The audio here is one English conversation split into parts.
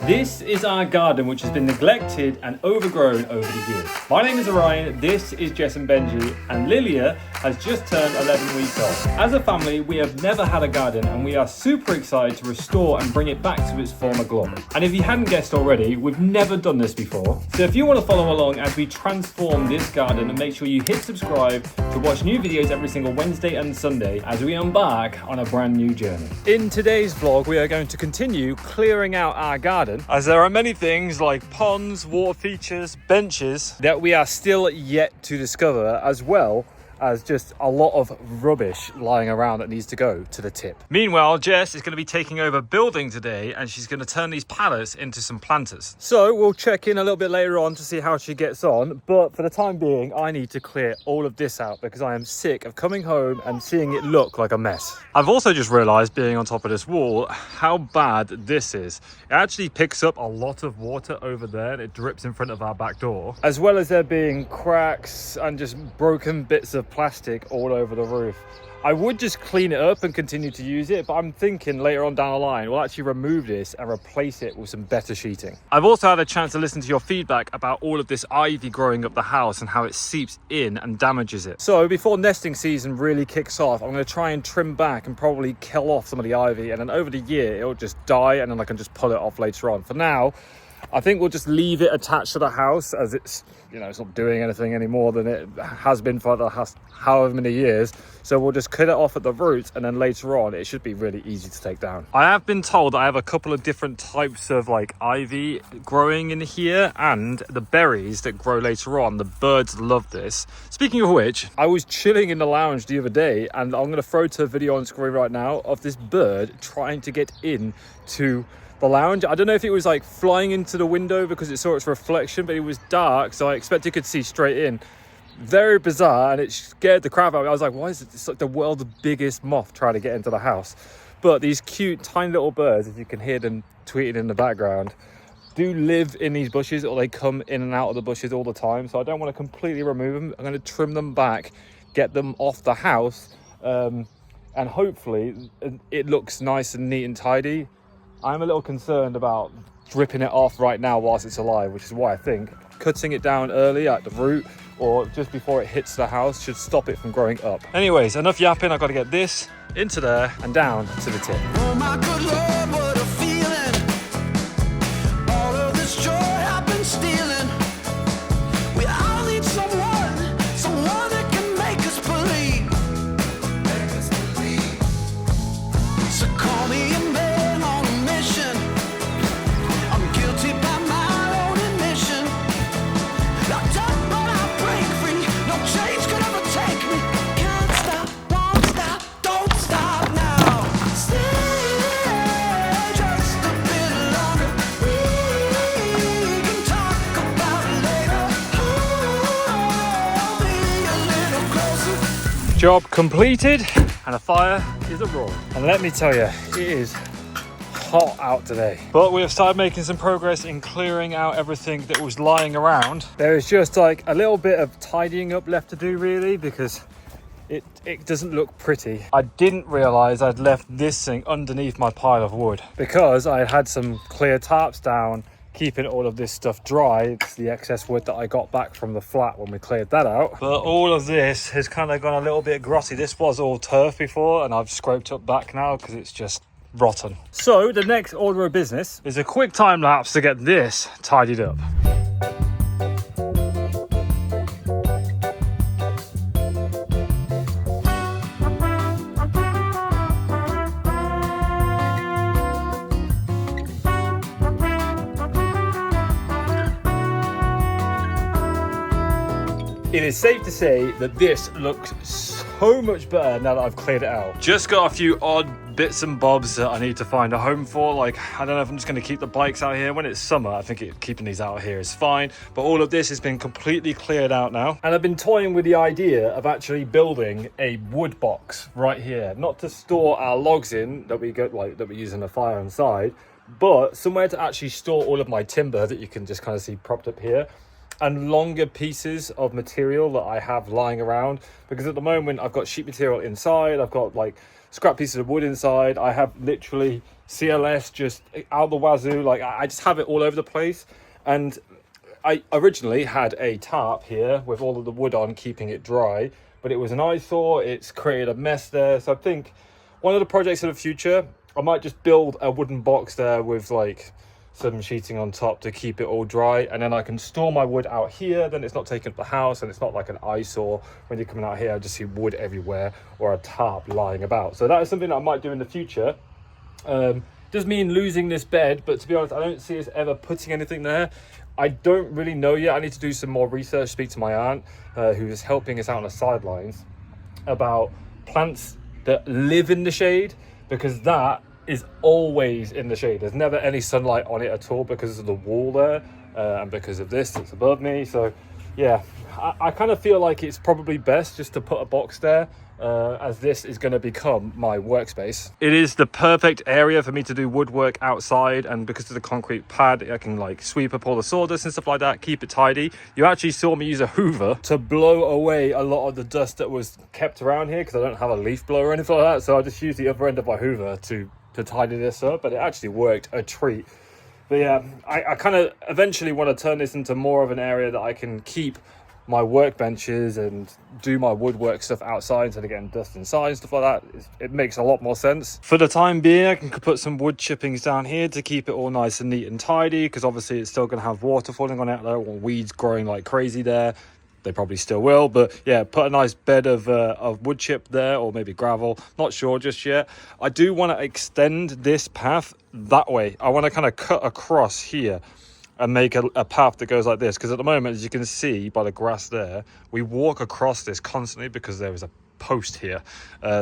This is our garden, which has been neglected and overgrown over the years. My name is Orion, this is Jess and Benji, and Lilia has just turned 11 weeks old. As a family, we have never had a garden, and we are super excited to restore and bring it back to its former glory. And if you hadn't guessed already, we've never done this before. So if you want to follow along as we transform this garden, and make sure you hit subscribe to watch new videos every single Wednesday and Sunday as we embark on a brand new journey. In today's vlog, we are going to continue clearing out our garden, as there are many things like ponds, water features, benches that we are still yet to discover, as well as just a lot of rubbish lying around that needs to go to the tip. Meanwhile, Jess is going to be taking over building today, and she's going to turn these pallets into some planters. So we'll check in a little bit later on to see how she gets on, but for the time being, I need to clear all of this out because I am sick of coming home and seeing it look like a mess. I've also just realized, being on top of this wall, how bad this is. It actually picks up a lot of water over there, and it drips in front of our back door, as well as there being cracks and just broken bits of plastic all over the roof. I would just clean it up and continue to use it, but I'm thinking later on down the line we'll actually remove this and replace it with some better sheeting. I've also had a chance to listen to your feedback about all of this ivy growing up the house and how it seeps in and damages it. So before nesting season really kicks off, I'm going to try and trim back and probably kill off some of the ivy, and then over the year it'll just die, and then I can just pull it off later on. For now, I think we'll just leave it attached to the house, as it's, you know, it's not doing anything any more than it has been for the however many years. So we'll just cut it off at the roots, and then later on it should be really easy to take down. I have been told I have a couple of different types of like ivy growing in here, and the berries that grow later on, the birds love this. Speaking of which, I was chilling in the lounge the other day, and I'm going to throw to a video on screen right now of this bird trying to get in to the lounge. I don't know if it was like flying into the window because it saw its reflection, but it was dark, so I expected it could see straight in. Very bizarre, and it scared the crap out of me. I was like, why is it? It's like the world's biggest moth trying to get into the house. But these cute tiny little birds, as you can hear them tweeting in the background, do live in these bushes, or they come in and out of the bushes all the time. So I don't want to completely remove them. I'm going to trim them back, get them off the house, and hopefully it looks nice and neat and tidy. I'm a little concerned about ripping it off right now whilst it's alive, which is why I think cutting it down early at the root or just before it hits the house should stop it from growing up. Anyways, enough yapping. I've got to get this into there and down to the tip. Oh my good Lord, what a feeling. All of this joy I've been stealing. We all need someone that can make us believe. So call me a man on a mission. I'm guilty by my own admission. Locked up but I break free. No change could ever take me. Can't stop, won't stop, don't stop now. Stay just a bit longer. We can talk about it later. Hold me a little closer. Job completed, and a fire is a roar. And let me tell you, it is hot out today, but we have started making some progress in clearing out everything that was lying around. There is just like a little bit of tidying up left to do, really, because it doesn't look pretty. I didn't realize I'd left this thing underneath my pile of wood because I had some clear tarps down keeping all of this stuff dry. It's the excess wood that I got back from the flat when we cleared that out. But all of this has kind of gone a little bit grotty. This was all turf before, and I've scraped up back now because it's just rotten. So the next order of business is a quick time lapse to get this tidied up. It is safe to say that this looks so much better now that I've cleared it out. Just got a few odd bits and bobs that I need to find a home for. Like, I don't know if I'm just going to keep the bikes out here. When it's summer, I think keeping these out here is fine. But all of this has been completely cleared out now. And I've been toying with the idea of actually building a wood box right here. Not to store our logs in that we use in the fire inside, but somewhere to actually store all of my timber that you can just kind of see propped up here. and longer pieces of material that I have lying around, because at the moment I've got sheet material inside, I've got like scrap pieces of wood inside, I have literally CLS just out the wazoo, like I just have it all over the place. And I originally had a tarp here with all of the wood on, keeping it dry, but it was an eyesore, it's created a mess there. So I think one of the projects in the future, I might just build a wooden box there with like some sheeting on top to keep it all dry, and then I can store my wood out here. Then it's not taking up the house, and it's not like an eyesore when you're coming out here. I just see wood everywhere or a tarp lying about. So that is something that I might do in the future. Does mean losing this bed, but to be honest, I don't see us ever putting anything there. I don't really know yet. I need to do some more research, speak to my aunt, who is helping us out on the sidelines, about plants that live in the shade, because that is always in the shade. There's never any sunlight on it at all because of the wall there, and because of this that's above me. So yeah, I kind of feel like it's probably best just to put a box there, as this is going to become my workspace. It is the perfect area for me to do woodwork outside, and because of the concrete pad, I can like sweep up all the sawdust and stuff like that, keep it tidy. You actually saw me use a hoover to blow away a lot of the dust that was kept around here, because I don't have a leaf blower or anything like that, so I just used the other end of my hoover to tidy this up, but it actually worked a treat. But yeah, I kind of eventually want to turn this into more of an area that I can keep my workbenches and do my woodwork stuff outside instead of getting dust inside and stuff like that. It makes a lot more sense. For the time being, I can put some wood chippings down here to keep it all nice and neat and tidy, because obviously it's still going to have water falling on it there, or weeds growing like crazy there. They probably still will, but yeah, put a nice bed of wood chip there, or maybe gravel, not sure just yet. I do want to extend this path that way. I want to kind of cut across here and make a path that goes like this, because at the moment, as you can see by the grass there, we walk across this constantly because there is a post here.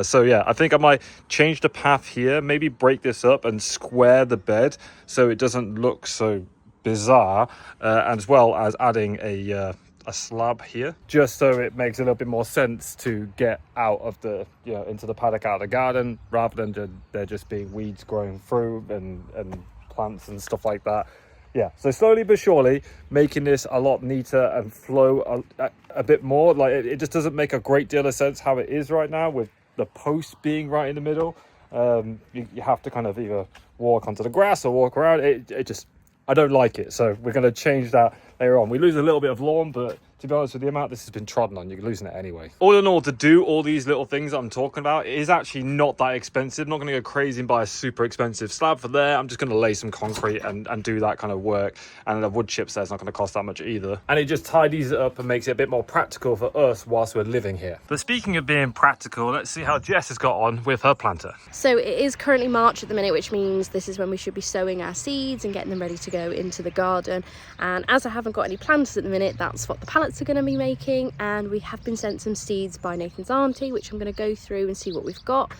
So yeah, I think I might change the path here, maybe break this up and square the bed so it doesn't look so bizarre, as well as adding a slab here, just so it makes a little bit more sense to get out of the, you know, into the paddock, out of the garden, rather than there just being weeds growing through and plants and stuff like that. Yeah, so slowly but surely making this a lot neater and flow a bit more. Like it just doesn't make a great deal of sense how it is right now, with the post being right in the middle. You have to kind of either walk onto the grass or walk around. It just, I don't like it, so we're going to change that later on. We lose a little bit of lawn, but to be honest with the amount this has been trodden on, you're losing it anyway. All in all, to do all these little things that I'm talking about, it is actually not that expensive. I'm not going to go crazy and buy a super expensive slab for there. I'm just going to lay some concrete and do that kind of work. And the wood chips there's not going to cost that much either. And it just tidies it up and makes it a bit more practical for us whilst we're living here. But speaking of being practical, let's see how Jess has got on with her planter. So it is currently March at the minute, which means this is when we should be sowing our seeds and getting them ready to go into the garden. And as I haven't got any planters at the minute, that's what the pallets are going to be making. And we have been sent some seeds by Nathan's auntie, which I'm going to go through and see what we've got,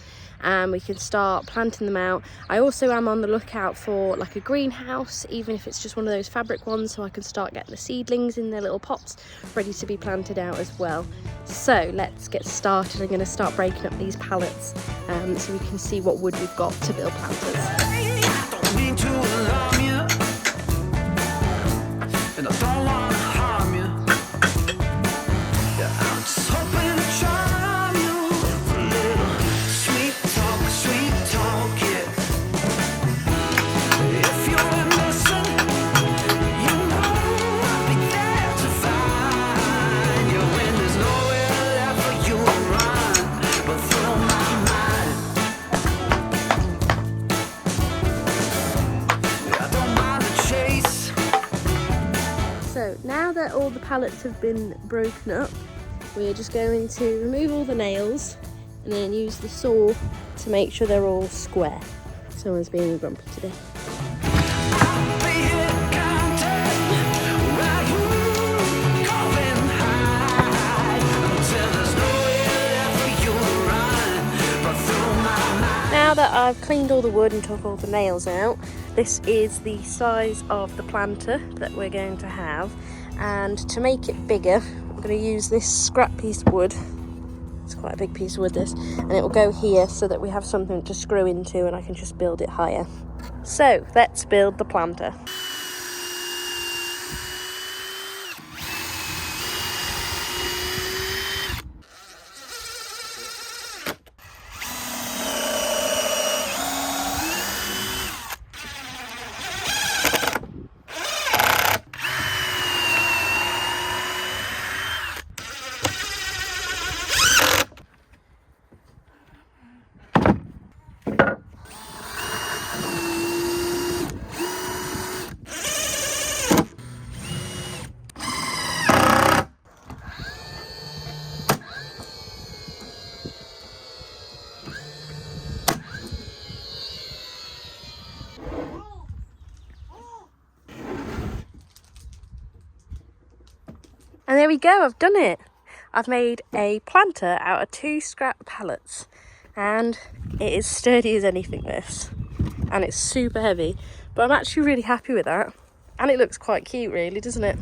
and we can start planting them out. I also am on the lookout for like a greenhouse, even if it's just one of those fabric ones, so I can start getting the seedlings in their little pots ready to be planted out as well. So let's get started. I'm going to start breaking up these pallets so we can see what wood we've got to build planters. Don't mean to alarm you, and I don't want to harm you. Yeah, I'm just hoping to charm you with a little sweet talk, yeah. If you're missing, you know I'll be there to find you when there's nowhere left for you to run but through my mind. I don't mind the chase. So now that all the pallets have been broken up, we're just going to remove all the nails and then use the saw to make sure they're all square. Someone's being grumpy today. I'll be here counting while you go and hide until there's nowhere left for you to run but through my mind. Now that I've cleaned all the wood and took all the nails out, this is the size of the planter that we're going to have. And to make it bigger, I'm going to use this scrap piece of wood. It's quite a big piece of wood, this, and it will go here so that we have something to screw into and I can just build it higher. So let's build the planter. And there we go, I've done it. I've made a planter out of 2 scrap pallets, and it is sturdy as anything, this. And it's super heavy, but I'm actually really happy with that. And it looks quite cute really, doesn't it?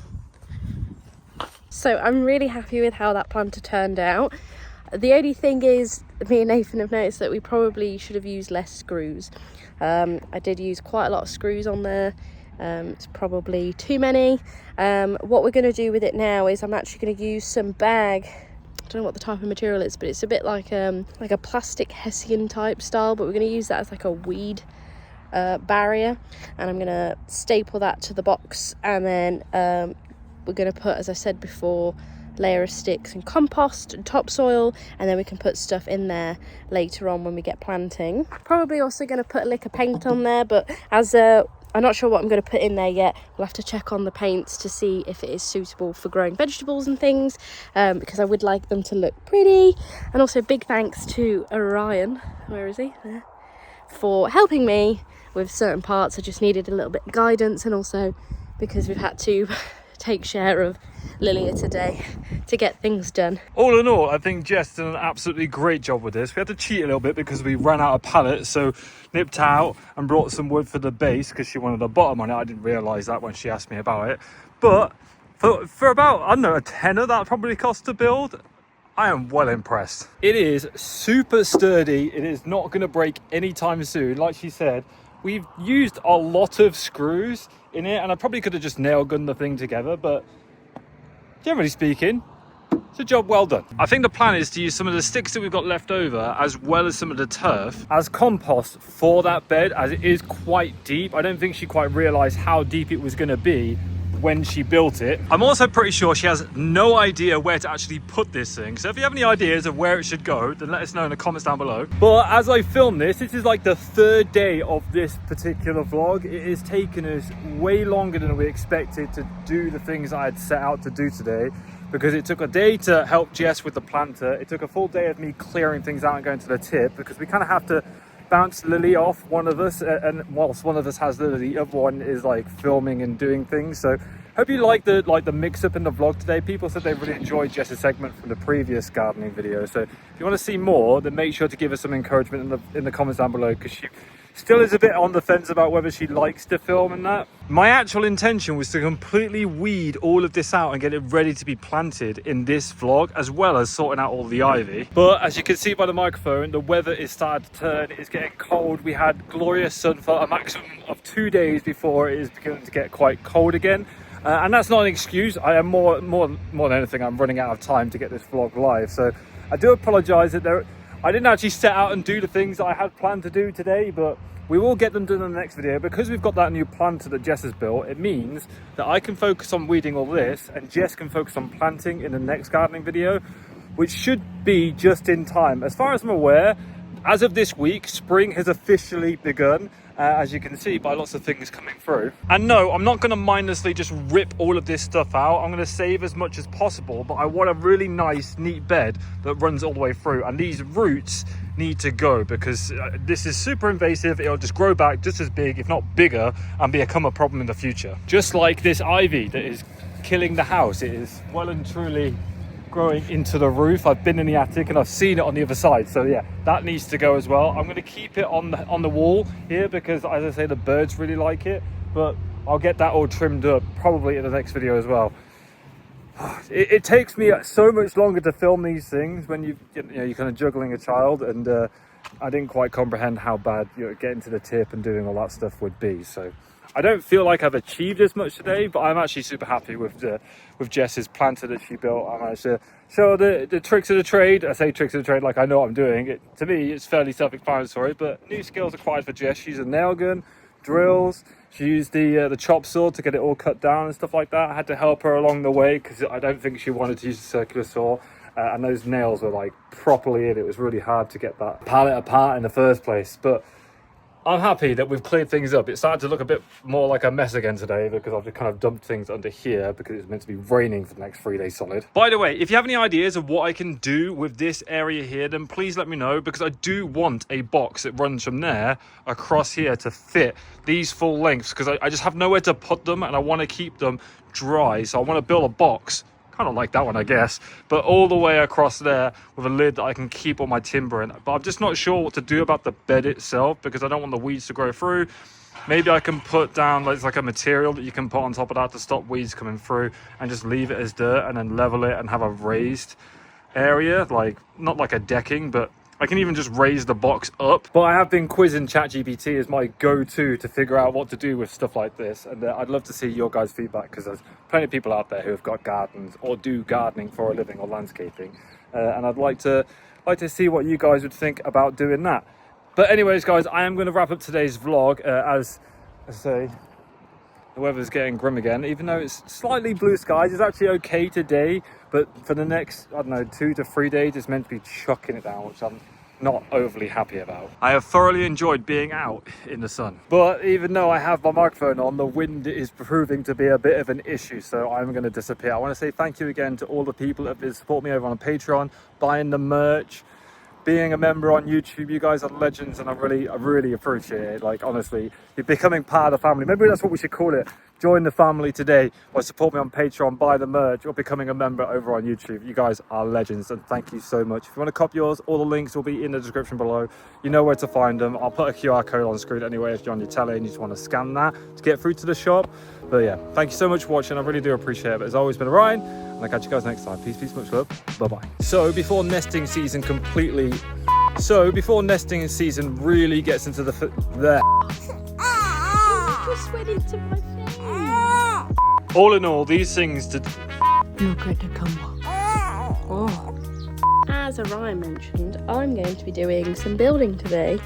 So I'm really happy with how that planter turned out. The only thing is, me and Nathan have noticed that we probably should have used less screws. I did use quite a lot of screws on there. It's probably too many. What we're going to do with it now is I'm actually going to use some bag. I don't know what the type of material is, but it's a bit like a plastic hessian type style, but we're going to use that as like a weed barrier, and I'm going to staple that to the box, and then we're going to put, as I said before, layer of sticks and compost and topsoil, and then we can put stuff in there later on when we get planting. Probably also going to put a lick of paint on there, but as I'm not sure what I'm going to put in there yet. We'll have to check on the paints to see if it is suitable for growing vegetables and things, because I would like them to look pretty. And also big thanks to Orion, where is he? There, for helping me with certain parts. I just needed a little bit of guidance, and also because we've had to take share of Lilia today to get things done. All in all, I think Jess did an absolutely great job with this. We had to cheat a little bit because we ran out of pallets, so nipped out and brought some wood for the base because she wanted a bottom on it. I didn't realise that when she asked me about it. But for about, I don't know, a tenner that probably cost to build, I am well impressed. It is super sturdy. It is not going to break anytime soon. Like she said, we've used a lot of screws in it, and I probably could have just nail gunned the thing together, but generally speaking, it's a job well done. I think the plan is to use some of the sticks that we've got left over, as well as some of the turf, as compost for that bed, as it is quite deep. I don't think she quite realised how deep it was going to be when she built it. I'm also pretty sure she has no idea where to actually put this thing. So if you have any ideas of where it should go, then let us know in the comments down below. But as I film this is like the 3rd day of this particular vlog. It has taken us way longer than we expected to do the things I had set out to do today, because it took a day to help Jess with the planter. It took a full day of me clearing things out and going to the tip, because we kind of have to bounce Lily off one of us, and whilst one of us has Lily, the other one is like filming and doing things. So hope you like the mix up in the vlog today. People said they really enjoyed Jess's segment from the previous gardening video, so if you want to see more, then make sure to give us some encouragement in the comments down below, because she still is a bit on the fence about whether she likes to film and that. My actual intention was to completely weed all of this out and get it ready to be planted in this vlog, as well as sorting out all the ivy. But as you can see by the microphone, the weather is starting to turn. It's getting cold. We had glorious sun for a maximum of 2 days before it is beginning to get quite cold again. And that's not an excuse. I am more than anything, I'm running out of time to get this vlog live. So I do apologise that I didn't actually set out and do the things that I had planned to do today, but we will get them done in the next video. Because we've got that new planter that Jess has built, it means that I can focus on weeding all this, and Jess can focus on planting in the next gardening video, which should be just in time. As far as I'm aware, as of this week, spring has officially begun, as you can see by lots of things coming through. And no, I'm not going to mindlessly just rip all of this stuff out. I'm going to save as much as possible, but I want a really nice, neat bed that runs all the way through. And these roots need to go, because this is super invasive. It'll just grow back just as big, if not bigger, and become a problem in the future. Just like this ivy that is killing the house. It is well and truly growing into the roof. I've been in the attic and I've seen it on the other side, so yeah, that needs to go as well. I'm going to keep it on the wall here, because as I say, the birds really like it, but I'll get that all trimmed up probably in the next video as well. It takes me so much longer to film these things when you're kind of juggling a child, and I didn't quite comprehend how bad getting to the tip and doing all that stuff would be. So I don't feel like I've achieved as much today, but I'm actually super happy with Jess's planter that she built. I managed to show the tricks of the trade. I say tricks of the trade like I know what I'm doing. To me, it's fairly self-explanatory, but new skills acquired for Jess. She used a nail gun, drills. She used the chop saw to get it all cut down and stuff like that. I had to help her along the way because I don't think she wanted to use a circular saw. And those nails were like properly in. It was really hard to get that pallet apart in the first place. But I'm happy that we've cleared things up. It started to look a bit more like a mess again today, because I've just kind of dumped things under here because it's meant to be raining for the next 3 days solid. By the way, if you have any ideas of what I can do with this area here, then please let me know, because I do want a box that runs from there across here to fit these full lengths, because I just have nowhere to put them and I want to keep them dry. So I want to build a box kind of like that one, I guess, but all the way across there with a lid that I can keep all my timber in. But I'm just not sure what to do about the bed itself because I don't want the weeds to grow through. Maybe I can put down like a material that you can put on top of that to stop weeds coming through and just leave it as dirt and then level it and have a raised area, like not like a decking, but I can even just raise the box up. But I have been quizzing ChatGPT as my go-to to figure out what to do with stuff like this, and I'd love to see your guys' feedback because there's plenty of people out there who have got gardens or do gardening for a living or landscaping, and I'd like to see what you guys would think about doing that. But anyways, guys, I am going to wrap up today's vlog. As I say, the weather's getting grim again, even though it's slightly blue skies. It's actually okay today, but for the next, I don't know, 2 to 3 days, it's meant to be chucking it down, which I'm not overly happy about. I have thoroughly enjoyed being out in the sun, but even though I have my microphone on, the wind is proving to be a bit of an issue, so I'm going to disappear. I want to say thank you again to all the people that have supported me over on Patreon, buying the merch, being a member on YouTube. You guys are legends, and I really appreciate it. Like, honestly, you're becoming part of the family. Maybe that's what we should call it. Join the family today, or support me on Patreon, buy the merch, or becoming a member over on YouTube. You guys are legends, and thank you so much. If you want to copy yours, all the links will be in the description below. You know where to find them. I'll put a QR code on screen anyway if you're on your telly and you just want to scan that to get through to the shop. But yeah, thank you so much for watching. I really do appreciate it. But it's always been Orion, and I'll catch you guys next time. Peace, much love. Bye-bye. So before nesting season really gets into the Just went into my face. all in all, these things did. You're going to come on. As Orion mentioned, I'm going to be doing some building today.